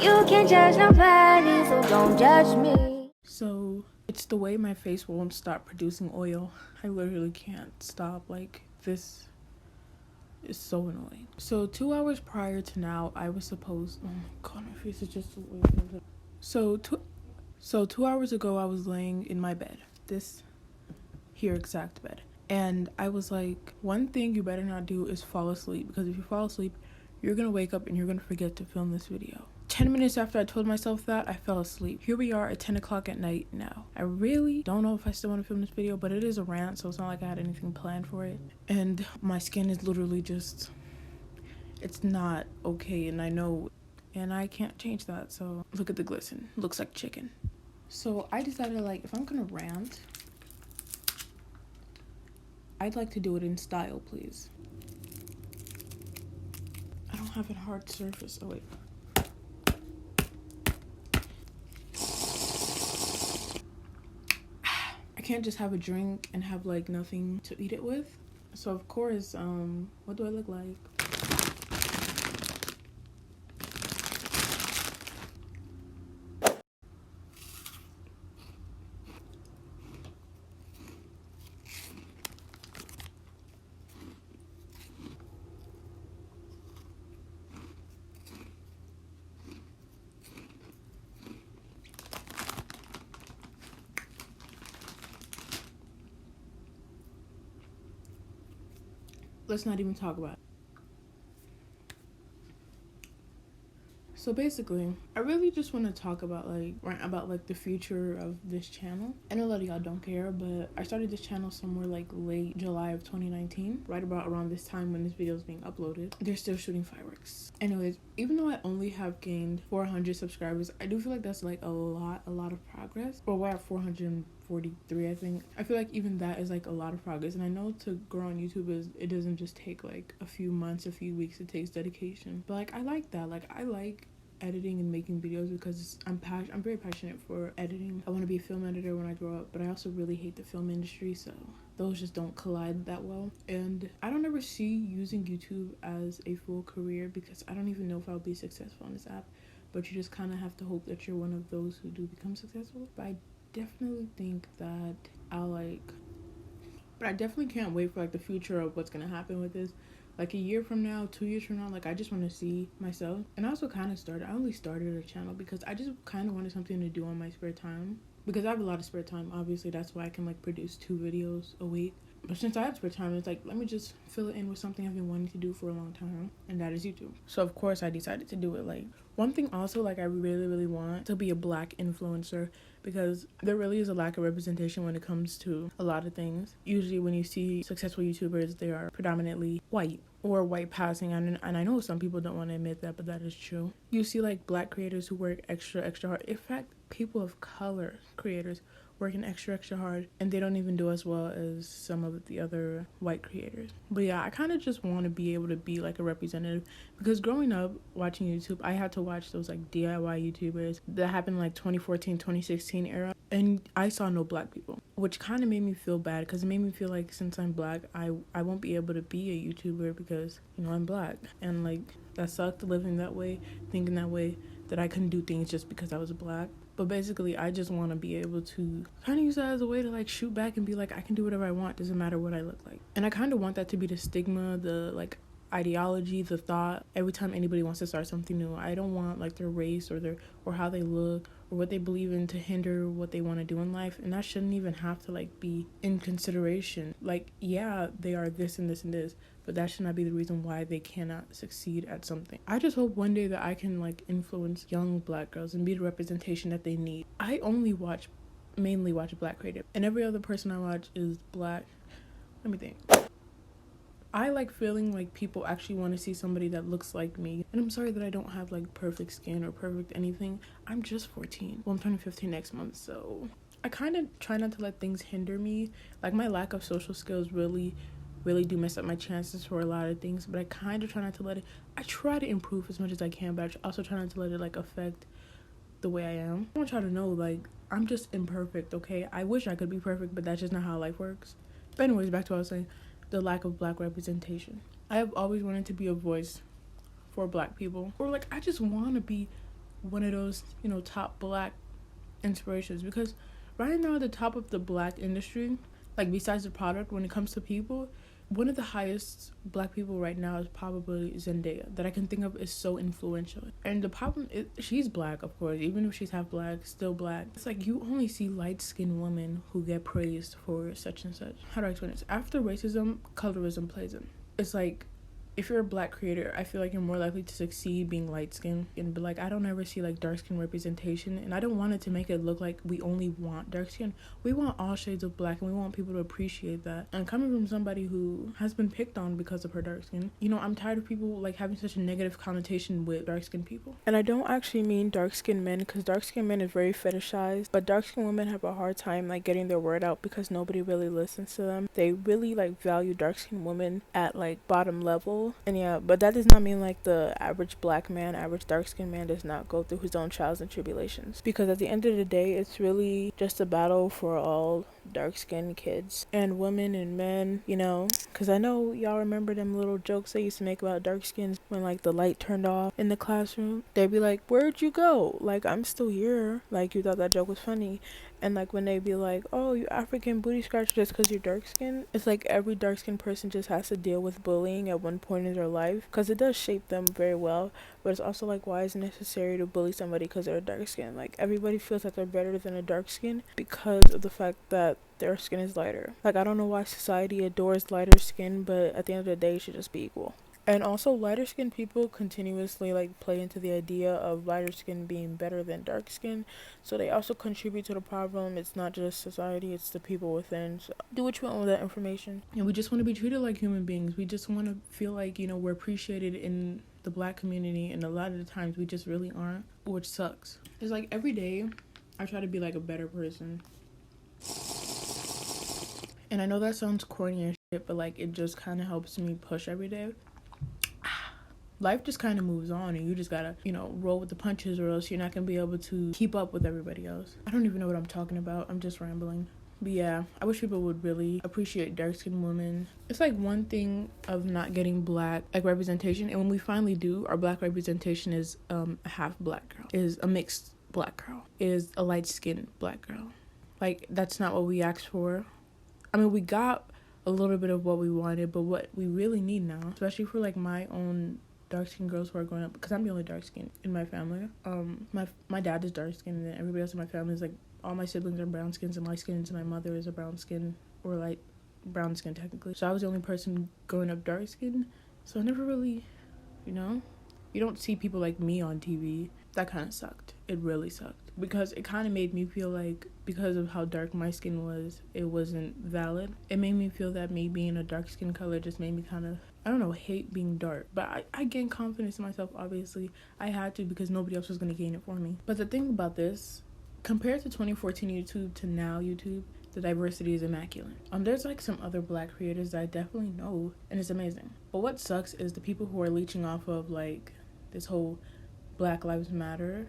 You can't judge nobody, so don't judge me. So it's the way my face won't stop producing oil. I literally can't stop. Like, this is so annoying. So 2 hours prior to now, I was supposed, oh my god, my face is just so weird. So 2 hours ago, I was laying in my bed, this here exact bed, and I was like, one thing you better not do is fall asleep, because if you fall asleep, you're gonna wake up and you're gonna forget to film this video. 10 minutes after I told myself that, I fell asleep. Here we are at 10 o'clock at night now. I really don't know if I still want to film this video, but it is a rant, so it's not like I had anything planned for it. And my skin is literally just, it's not okay, and I know, and I can't change that. So look at the glisten, looks like chicken. So I decided, like, if I'm gonna rant, I'd like to do it in style, please. I don't have a hard surface. Oh wait. I can't just have a drink and have like nothing to eat it with. So of course, what do I look like? Let's not even talk about it. So basically, I really just want to talk about like the future of this channel. I know a lot of y'all don't care, but I started this channel somewhere like late July of 2019, right about around this time when this video is being uploaded. They're still shooting fireworks. Anyways, even though I only have gained 400 subscribers, I do feel like that's like a lot of progress. Well, we're at 443, I think. I feel like even that is like a lot of progress, and I know to grow on YouTube it doesn't just take like a few months, a few weeks. It takes dedication, but like I like that. Like I like editing and making videos because I'm very passionate for editing. I want to be a film editor when I grow up, but I also really hate the film industry, so those just don't collide that well. And I don't ever see using YouTube as a full career because I don't even know if I'll be successful on this app, but you just kind of have to hope that you're one of those who do become successful. But I definitely think that but I definitely can't wait for like the future of what's gonna happen with this. Like a year from now, 2 years from now, like I just want to see myself. And I also I only started a channel because I just kind of wanted something to do on my spare time, because I have a lot of spare time. Obviously that's why I can like produce 2 videos a week. But since I have spare time, it's like, let me just fill it in with something I've been wanting to do for a long time, and that is YouTube. So of course I decided to do it. Like, one thing also, like I really want to be a Black influencer, because there really is a lack of representation when it comes to a lot of things. Usually when you see successful YouTubers, they are predominantly white or white passing, and I know some people don't want to admit that, but that is true. You see like Black creators who work extra hard. In fact, people of color creators working extra hard, and they don't even do as well as some of the other white creators. But yeah, I kind of just want to be able to be like a representative, because growing up watching YouTube, I had to watch those like DIY YouTubers that happened in like 2014 2016 era, and I saw no Black people, which kind of made me feel bad, because it made me feel like since I'm Black, I won't be able to be a YouTuber because, you know, I'm Black. And like, that sucked living that way, thinking that way, that I couldn't do things just because I was Black. But basically, I just want to be able to kind of use that as a way to like shoot back and be like, I can do whatever I want, doesn't matter what I look like. And I kind of want that to be the stigma, the like ideology, the thought every time anybody wants to start something new. I don't want like their race or how they look or what they believe in to hinder what they want to do in life. And that shouldn't even have to like be in consideration. Like, yeah, they are this and this and this, but that should not be the reason why they cannot succeed at something. I just hope one day that I can like influence young Black girls and be the representation that they need. I mainly watch Black creative, and every other person I watch is Black. Let me think. I like feeling like people actually want to see somebody that looks like me. And I'm sorry that I don't have like perfect skin or perfect anything. I'm just 14. Well, I'm turning 15 next month, so I kind of try not to let things hinder me. Like, my lack of social skills really do mess up my chances for a lot of things, but I kind of try not to let it. I try to improve as much as I can, but I also try not to let it like affect the way I am. I want y'all to know, like, I'm just imperfect, okay? I wish I could be perfect, but that's just not how life works. But anyways, back to what I was saying. The lack of Black representation. I have always wanted to be a voice for Black people, or like I just want to be one of those, top black inspirations, because right now at the top of the black industry, like besides the product, when it comes to people, one of the highest black people right now is probably Zendaya, that I can think of, is so influential. And the problem is, she's black, of course, even if she's half black, still black. It's like you only see light-skinned women who get praised for such and such. How do I explain this? After racism, colorism plays in. It's like, if you're a black creator, I feel like you're more likely to succeed being light-skinned. And but like, I don't ever see like dark-skin representation, and I don't want it to make it look like we only want dark skin. We want all shades of black, and we want people to appreciate that. And coming from somebody who has been picked on because of her dark skin, I'm tired of people like having such a negative connotation with dark-skinned people. And I don't actually mean dark-skinned men, because dark-skinned men is very fetishized, but dark-skinned women have a hard time like getting their word out because nobody really listens to them. They really like value dark-skinned women at like bottom level. And yeah, but that does not mean like the average black man, average dark-skinned man does not go through his own trials and tribulations, because at the end of the day, it's really just a battle for all dark-skinned kids and women and men, because I know y'all remember them little jokes they used to make about dark skins when like the light turned off in the classroom. They'd be like, where'd you go? Like, I'm still here. Like, you thought that joke was funny. And like when they be like, oh, you African booty scratcher just because you're dark skinned, it's like every dark skinned person just has to deal with bullying at one point in their life, because it does shape them very well. But it's also like, why is it necessary to bully somebody because they're dark skinned? Like, everybody feels that they're better than a dark skin because of the fact that their skin is lighter. Like, I don't know why society adores lighter skin, but at the end of the day, it should just be equal. And also, lighter skinned people continuously like play into the idea of lighter skin being better than dark skin, so they also contribute to the problem. It's not just society, it's the people within. So do what you want with that information. And we just want to be treated like human beings. We just want to feel like, we're appreciated in the black community, and a lot of the times we just really aren't, which sucks. It's like every day I try to be like a better person. And I know that sounds corny as shit, but like it just kind of helps me push every day. Life just kind of moves on, and you just gotta, roll with the punches, or else you're not gonna be able to keep up with everybody else. I don't even know what I'm talking about. I'm just rambling. But yeah, I wish people would really appreciate dark-skinned women. It's like one thing of not getting black like representation, and when we finally do, our black representation is a half black girl, is a mixed black girl, is a light-skinned black girl. Like, that's not what we asked for. I mean, we got a little bit of what we wanted, but what we really need now, especially for like my own dark-skinned girls who are growing up, because I'm the only dark-skinned in my family. My dad is dark-skinned, and then everybody else in my family is like, all my siblings are brown skins and light skins, and my mother is a brown skin, or light brown skin technically. So I was the only person growing up dark-skinned, so I never really, you don't see people like me on TV. That kind of sucked. It really sucked, because it kind of made me feel like, because of how dark my skin was, it wasn't valid. It made me feel that me being a dark skin color just made me kind of, I don't know, hate being dark. But I gained confidence in myself, obviously. I had to, because nobody else was going to gain it for me. But the thing about this, compared to 2014 YouTube to now YouTube, the diversity is immaculate. There's like some other black creators that I definitely know, and it's amazing. But what sucks is the people who are leeching off of like this whole Black Lives Matter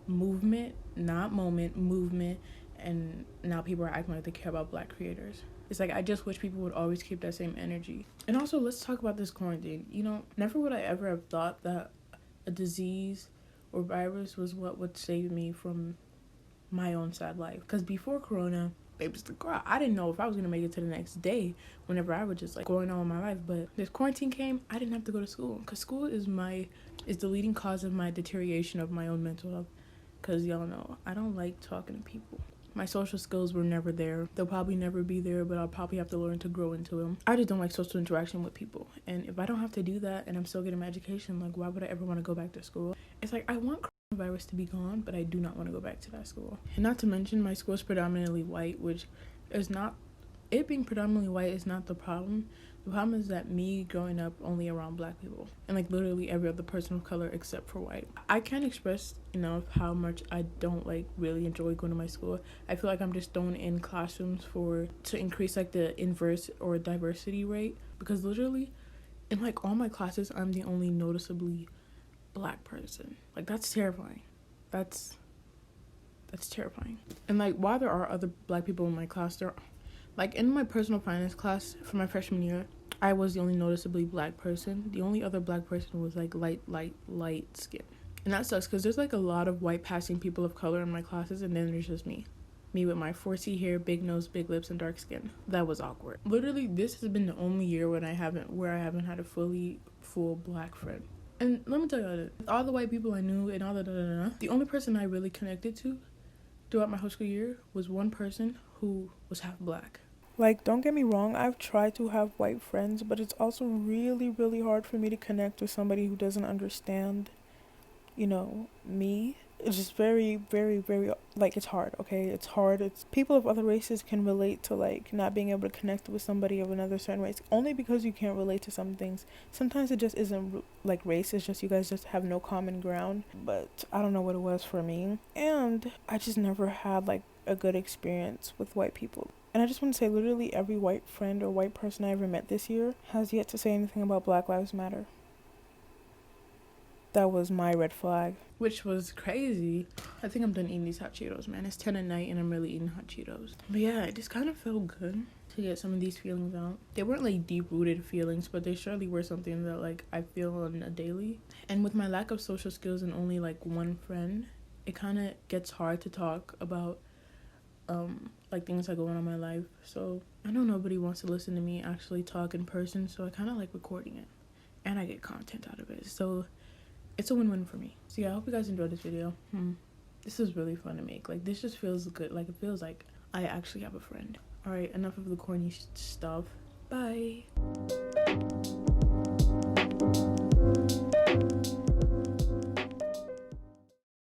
movement, not moment, movement, and now people are acting like they care about black creators. It's like, I just wish people would always keep that same energy. And also, let's talk about this quarantine. Never would I ever have thought that a disease or virus was what would save me from my own sad life. Because before Corona, babe was the girl. I didn't know if I was going to make it to the next day whenever I was just like going on with my life. But this quarantine came, I didn't have to go to school, because school is the leading cause of my deterioration of my own mental health. Because y'all know, I don't like talking to people. My social skills were never there. They'll probably never be there, but I'll probably have to learn to grow into them. I just don't like social interaction with people. And if I don't have to do that and I'm still getting my education, like, why would I ever want to go back to school? It's like, I want coronavirus to be gone, but I do not want to go back to that school. And not to mention, my school is predominantly white, which is not, it being predominantly white is not the problem. The problem is that me growing up only around black people, and like literally every other person of color except for white. I can't express enough how much I don't like really enjoy going to my school. I feel like I'm just thrown in classrooms to increase like the inverse or diversity rate, because literally in like all my classes I'm the only noticeably black person. Like, that's terrifying. That's terrifying. And like, while there are other black people in my class, like in my personal finance class for my freshman year, I was the only noticeably black person. The only other black person was like light skin. And that sucks because there's like a lot of white passing people of color in my classes, and then there's just me with my 4C hair, big nose, big lips, and dark skin. That was awkward. Literally, this has been the only year when I haven't had a full black friend. And let me tell you, all the white people I knew and all the only person I really connected to throughout my high school year was one person who was half black. Like, don't get me wrong, I've tried to have white friends, but it's also really, really hard for me to connect with somebody who doesn't understand, you know, me. It's just very, very, very, like, it's hard, okay? It's hard. It's people of other races can relate to, like, not being able to connect with somebody of another certain race, only because you can't relate to some things. Sometimes it just isn't, like, race. It's just you guys just have no common ground. But I don't know what it was for me. And I just never had, like, a good experience with white people. And I just want to say, literally every white friend or white person I ever met this year has yet to say anything about Black Lives Matter. That was my red flag. Which was crazy. I think I'm done eating these hot Cheetos, man. It's 10 at night and I'm really eating hot Cheetos. But yeah, it just kind of felt good to get some of these feelings out. They weren't like deep-rooted feelings, but they surely were something that like I feel on a daily. And with my lack of social skills and only like one friend, it kind of gets hard to talk about like things that go on in my life. So I know nobody wants to listen to me actually talk in person, so I kind of like recording it and I get content out of it. So it's a win-win for me. So yeah, I hope you guys enjoyed this video. This is really fun to make. Like, this just feels good. Like, it feels like I actually have a friend. All right, enough of the corny stuff. Bye.